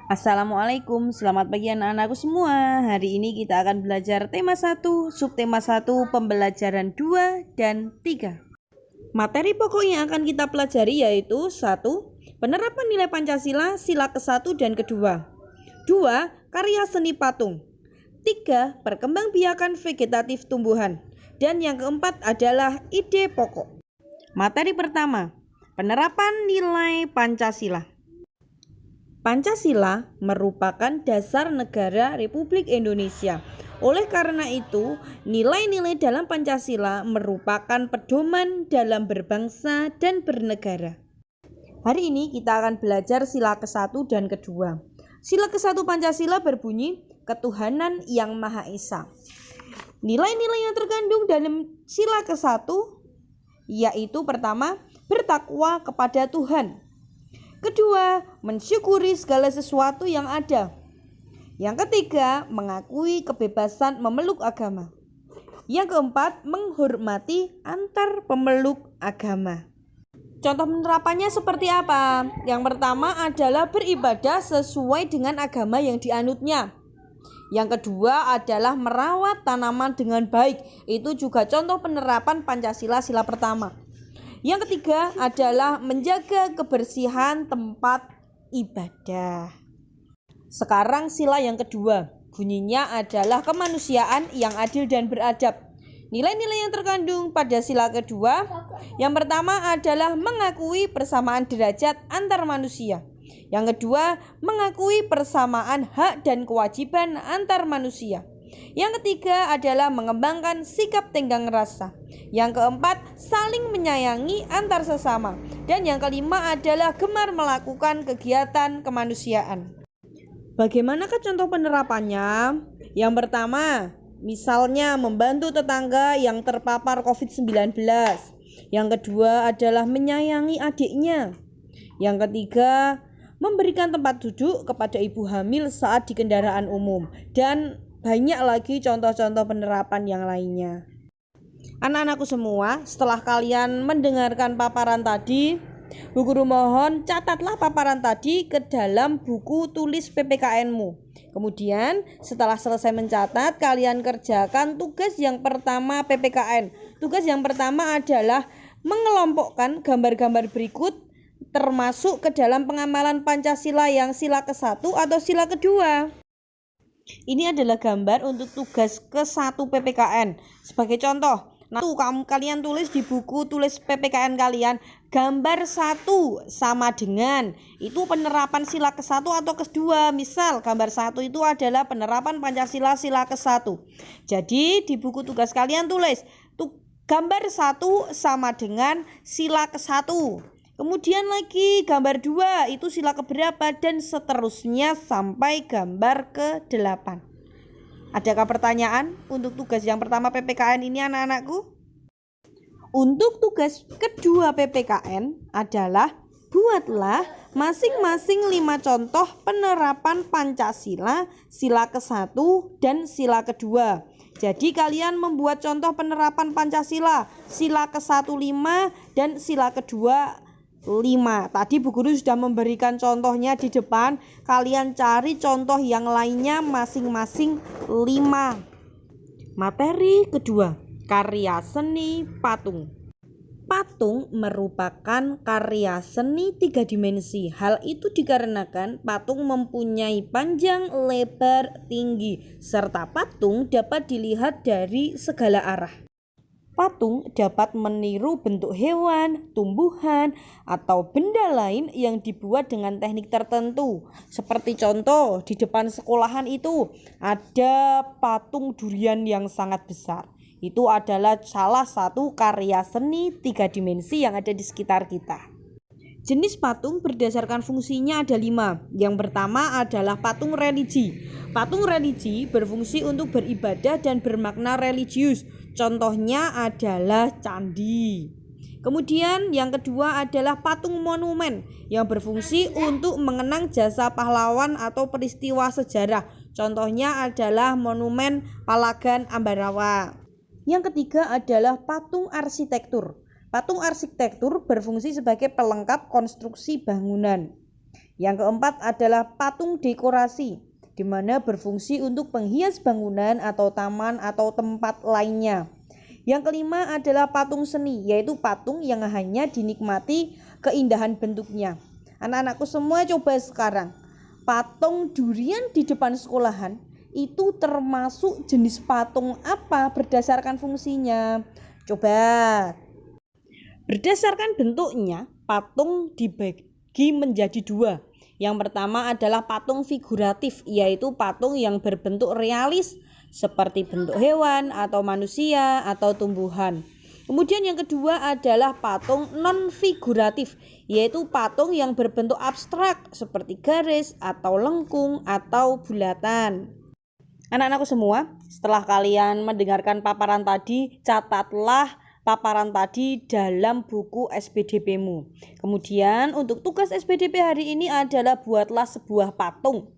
Assalamualaikum, selamat pagi anak-anakku semua. Hari ini kita akan belajar tema 1, subtema 1, pembelajaran 2 dan 3. Materi pokok yang akan kita pelajari yaitu 1. Penerapan nilai Pancasila, sila ke-1 dan ke-2. 2. Karya seni patung. 3. Perkembangbiakan vegetatif tumbuhan. Dan yang keempat adalah ide pokok. Materi pertama, penerapan nilai Pancasila. Pancasila merupakan dasar negara Republik Indonesia. Oleh karena itu, nilai-nilai dalam Pancasila merupakan pedoman dalam berbangsa dan bernegara. Hari ini kita akan belajar sila ke-1 dan ke-2. Sila ke-1 Pancasila berbunyi ketuhanan yang Maha Esa. Nilai-nilai yang terkandung dalam sila ke-1 yaitu pertama, bertakwa kepada Tuhan. Kedua, mensyukuri segala sesuatu yang ada. Yang ketiga, mengakui kebebasan memeluk agama. Yang keempat, menghormati antar pemeluk agama. Contoh penerapannya seperti apa? Yang pertama adalah beribadah sesuai dengan agama yang dianutnya. Yang kedua adalah merawat tanaman dengan baik. Itu juga contoh penerapan Pancasila sila pertama. Yang ketiga adalah menjaga kebersihan tempat ibadah. Sekarang sila yang kedua, bunyinya adalah kemanusiaan yang adil dan beradab. Nilai-nilai yang terkandung pada sila kedua, yang pertama adalah mengakui persamaan derajat antar manusia. Yang kedua, mengakui persamaan hak dan kewajiban antar manusia. Yang ketiga adalah mengembangkan sikap tenggang rasa. Yang keempat, saling menyayangi antar sesama. Dan yang kelima adalah gemar melakukan kegiatan kemanusiaan. Bagaimanakah contoh penerapannya? Yang pertama, misalnya membantu tetangga yang terpapar COVID-19. Yang kedua adalah menyayangi adiknya. Yang ketiga, memberikan tempat duduk kepada ibu hamil saat di kendaraan umum. Dan banyak lagi contoh-contoh penerapan yang lainnya. Anak-anakku semua, setelah kalian mendengarkan paparan tadi, Bu Guru mohon catatlah paparan tadi ke dalam buku tulis PPKN-mu. Kemudian setelah selesai mencatat, kalian kerjakan tugas yang pertama PPKN. Tugas yang pertama adalah mengelompokkan gambar-gambar berikut termasuk ke dalam pengamalan Pancasila yang sila ke-1 atau sila kedua. Ini adalah gambar untuk tugas ke-1 PPKN. Sebagai contoh, kalian tulis di buku tulis PPKN kalian, gambar 1 sama dengan, itu penerapan sila ke-1 atau ke-2. Misal, gambar 1 itu adalah penerapan Pancasila sila ke-1. Jadi, di buku tugas kalian tulis, gambar 1 sama dengan sila ke-1. Kemudian lagi gambar 2 itu sila keberapa dan seterusnya sampai gambar ke-8. Adakah pertanyaan untuk tugas yang pertama PPKN ini anak-anakku? Untuk tugas kedua PPKN adalah buatlah masing-masing 5 contoh penerapan Pancasila sila ke-1 dan sila kedua. Jadi kalian membuat contoh penerapan Pancasila sila ke-1 5 dan sila kedua 5. Tadi Bu Guru sudah memberikan contohnya di depan. Kalian cari contoh yang lainnya masing-masing 5. Materi kedua, karya seni patung. Patung merupakan karya seni 3 dimensi. Hal itu dikarenakan patung mempunyai panjang, lebar, tinggi, serta patung dapat dilihat dari segala arah. Patung dapat meniru bentuk hewan, tumbuhan, atau benda lain yang dibuat dengan teknik tertentu. Seperti contoh, di depan sekolahan itu ada patung durian yang sangat besar. Itu adalah salah satu karya seni 3 dimensi yang ada di sekitar kita. Jenis patung berdasarkan fungsinya ada 5. Yang pertama adalah patung religi. Patung religi berfungsi untuk beribadah dan bermakna religius. Contohnya adalah candi. Kemudian yang kedua adalah patung monumen yang berfungsi untuk mengenang jasa pahlawan atau peristiwa sejarah. Contohnya adalah monumen Palagan Ambarawa. Yang ketiga adalah patung arsitektur. Patung arsitektur berfungsi sebagai pelengkap konstruksi bangunan. Yang keempat adalah patung dekorasi, di mana berfungsi untuk penghias bangunan atau taman atau tempat lainnya. Yang kelima adalah patung seni, yaitu patung yang hanya dinikmati keindahan bentuknya. Anak-anakku semua coba sekarang, patung durian di depan sekolahan itu termasuk jenis patung apa berdasarkan fungsinya? Coba. Berdasarkan bentuknya, patung dibagi menjadi dua. Yang pertama adalah patung figuratif, yaitu patung yang berbentuk realis seperti bentuk hewan atau manusia atau tumbuhan. Kemudian yang kedua adalah patung non-figuratif, yaitu patung yang berbentuk abstrak seperti garis atau lengkung atau bulatan. Anak-anakku semua, setelah kalian mendengarkan paparan tadi, catatlah paparan tadi dalam buku SPDP-mu. Kemudian untuk tugas SPDP hari ini adalah buatlah sebuah patung.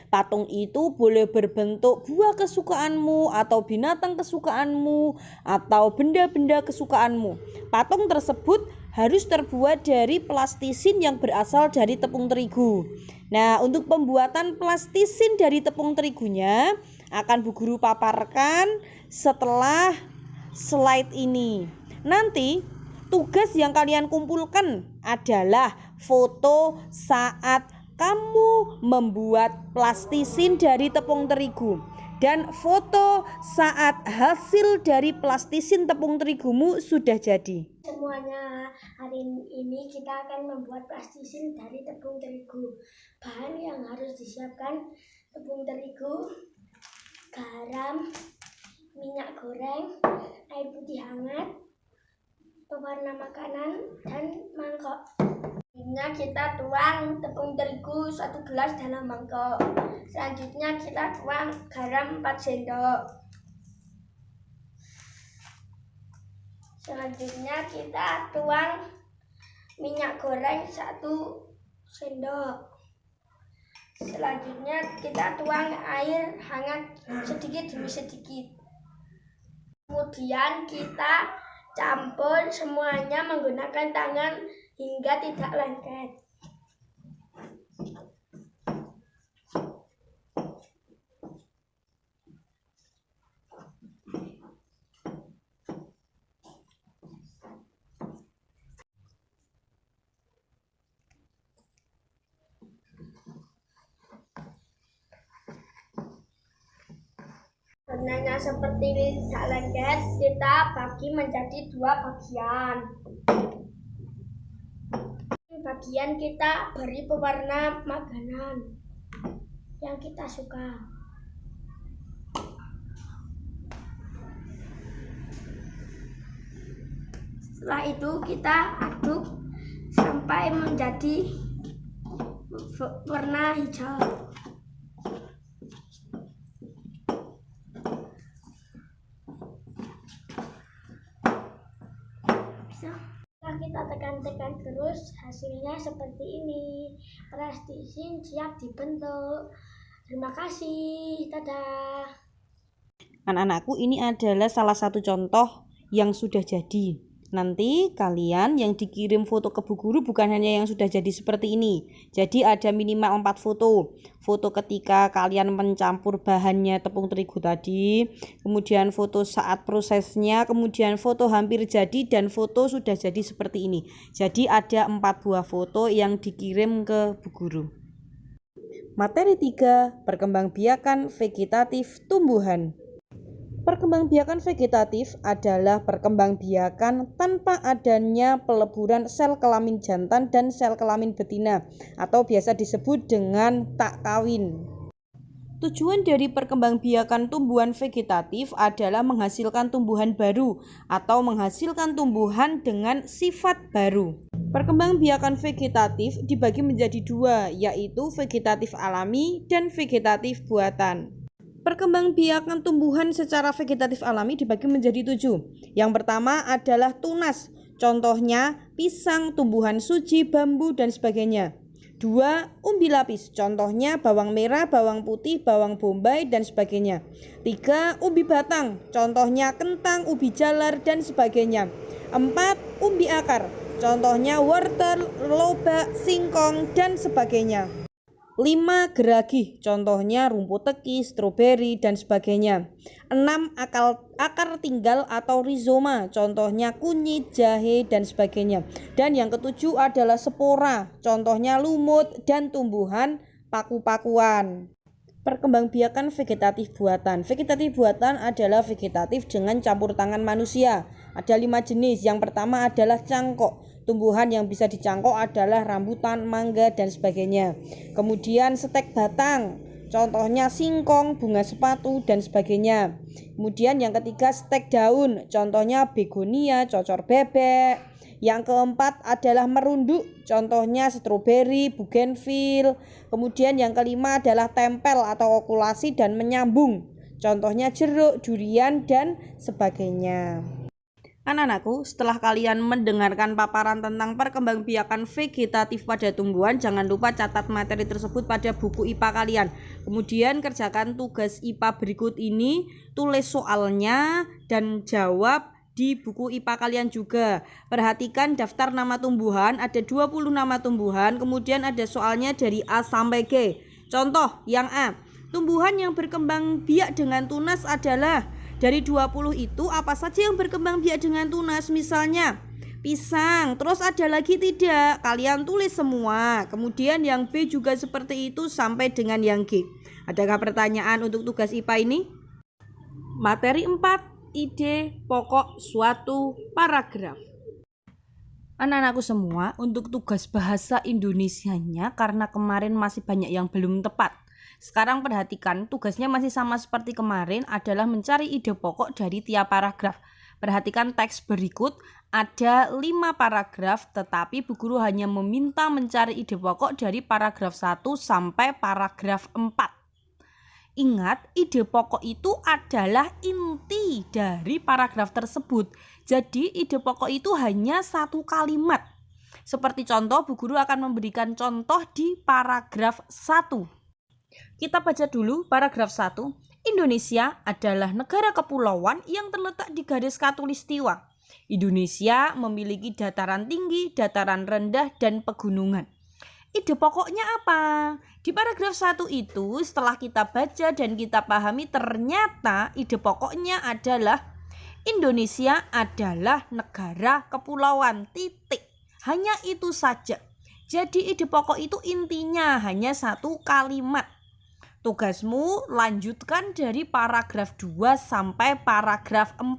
Patung itu boleh berbentuk buah kesukaanmu atau binatang kesukaanmu atau benda-benda kesukaanmu. Patung tersebut harus terbuat dari plastisin yang berasal dari tepung terigu. Nah, untuk pembuatan plastisin dari tepung terigunya akan Bu Guru paparkan setelah slide ini. Nanti tugas yang kalian kumpulkan adalah foto saat kamu membuat plastisin dari tepung terigu dan foto saat hasil dari plastisin tepung terigumu sudah jadi. Semuanya, hari ini kita akan membuat plastisin dari tepung terigu. Bahan yang harus disiapkan: tepung terigu, garam, minyak goreng, air putih hangat, pewarna makanan, dan mangkok. Selanjutnya kita tuang tepung terigu 1 gelas dalam mangkok. Selanjutnya kita tuang garam 4 sendok. Selanjutnya kita tuang minyak goreng 1 sendok. Selanjutnya kita tuang air hangat sedikit demi sedikit. Kemudian kita campur semuanya menggunakan tangan hingga tidak lengket. Warnanya seperti ini tidak lengket, kita bagi menjadi 2 bagian. Bagian kita beri pewarna makanan yang kita suka. Setelah itu kita aduk sampai menjadi warna hijau. Kita tekan-tekan terus, hasilnya seperti ini. Plastisin siap dibentuk. Terima kasih, dadah. Anak-anakku, ini adalah salah satu contoh yang sudah jadi. Nanti kalian yang dikirim foto ke Bu Guru bukan hanya yang sudah jadi seperti ini. Jadi ada minimal 4 foto. Foto ketika kalian mencampur bahannya tepung terigu tadi, kemudian foto saat prosesnya, kemudian foto hampir jadi, dan foto sudah jadi seperti ini. Jadi ada 4 buah foto yang dikirim ke Bu Guru. Materi 3, perkembangbiakan vegetatif tumbuhan. Perkembangbiakan vegetatif adalah perkembangbiakan tanpa adanya peleburan sel kelamin jantan dan sel kelamin betina, atau biasa disebut dengan tak kawin. Tujuan dari perkembangbiakan tumbuhan vegetatif adalah menghasilkan tumbuhan baru atau menghasilkan tumbuhan dengan sifat baru. Perkembangbiakan vegetatif dibagi menjadi 2, yaitu vegetatif alami dan vegetatif buatan. Perkembangbiakan tumbuhan secara vegetatif alami dibagi menjadi 7. Yang pertama adalah tunas, contohnya pisang, tumbuhan suji, bambu, dan sebagainya. 2. Umbi lapis, contohnya bawang merah, bawang putih, bawang bombay, dan sebagainya. 3. Umbi batang, contohnya kentang, ubi jalar, dan sebagainya. 4. Umbi akar, contohnya wortel, lobak, singkong, dan sebagainya. 5. Geragi, contohnya rumput teki, stroberi, dan sebagainya. 6. Akar tinggal atau rizoma, contohnya kunyit, jahe, dan sebagainya. Dan yang ketujuh adalah spora, contohnya lumut dan tumbuhan paku-pakuan. Perkembangbiakan vegetatif buatan. Vegetatif buatan adalah vegetatif dengan campur tangan manusia. Ada 5 jenis. Yang pertama adalah cangkok. Tumbuhan yang bisa dicangkok adalah rambutan, mangga, dan sebagainya. Kemudian stek batang, contohnya singkong, bunga sepatu, dan sebagainya. Kemudian yang ketiga stek daun, contohnya begonia, cocor bebek. Yang keempat adalah merunduk, contohnya stroberi, bougainville. Kemudian yang kelima adalah tempel atau okulasi dan menyambung, contohnya jeruk, durian, dan sebagainya. Anak-anakku, setelah kalian mendengarkan paparan tentang perkembangbiakan vegetatif pada tumbuhan, jangan lupa catat materi tersebut pada buku IPA kalian. Kemudian kerjakan tugas IPA berikut ini, tulis soalnya dan jawab di buku IPA kalian juga. Perhatikan daftar nama tumbuhan, ada 20 nama tumbuhan, kemudian ada soalnya dari A sampai G. Contoh yang A, tumbuhan yang berkembang biak dengan tunas adalah, dari 20 itu apa saja yang berkembang biak dengan tunas? Misalnya pisang, terus ada lagi tidak? Kalian tulis semua. Kemudian yang B juga seperti itu sampai dengan yang G. Adakah pertanyaan untuk tugas IPA ini? Materi 4, ide pokok suatu paragraf. Anak-anakku semua, untuk tugas bahasa Indonesianya, karena kemarin masih banyak yang belum tepat, sekarang perhatikan, tugasnya masih sama seperti kemarin, adalah mencari ide pokok dari tiap paragraf. Perhatikan teks berikut, ada 5 paragraf, tetapi Bu Guru hanya meminta mencari ide pokok dari paragraf 1 sampai paragraf 4. Ingat, ide pokok itu adalah inti dari paragraf tersebut. Jadi ide pokok itu hanya 1 kalimat. Seperti contoh, Bu Guru akan memberikan contoh di paragraf 1. Kita baca dulu paragraf 1. Indonesia adalah negara kepulauan yang terletak di garis khatulistiwa. Indonesia memiliki dataran tinggi, dataran rendah, dan pegunungan. Ide pokoknya apa? Di paragraf 1 itu setelah kita baca dan kita pahami, ternyata ide pokoknya adalah Indonesia adalah negara kepulauan, titik. Hanya itu saja. Jadi ide pokok itu intinya hanya 1 kalimat. Tugasmu lanjutkan dari paragraf 2 sampai paragraf 4.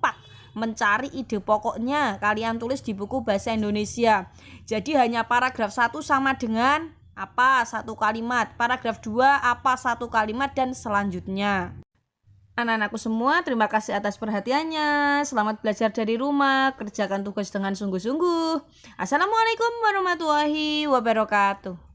Mencari ide pokoknya, kalian tulis di buku bahasa Indonesia. Jadi hanya paragraf 1 sama dengan apa? 1 kalimat. Paragraf 2 apa? 1 kalimat, dan selanjutnya. Anak-anakku semua, terima kasih atas perhatiannya. Selamat belajar dari rumah, kerjakan tugas dengan sungguh-sungguh. Assalamualaikum warahmatullahi wabarakatuh.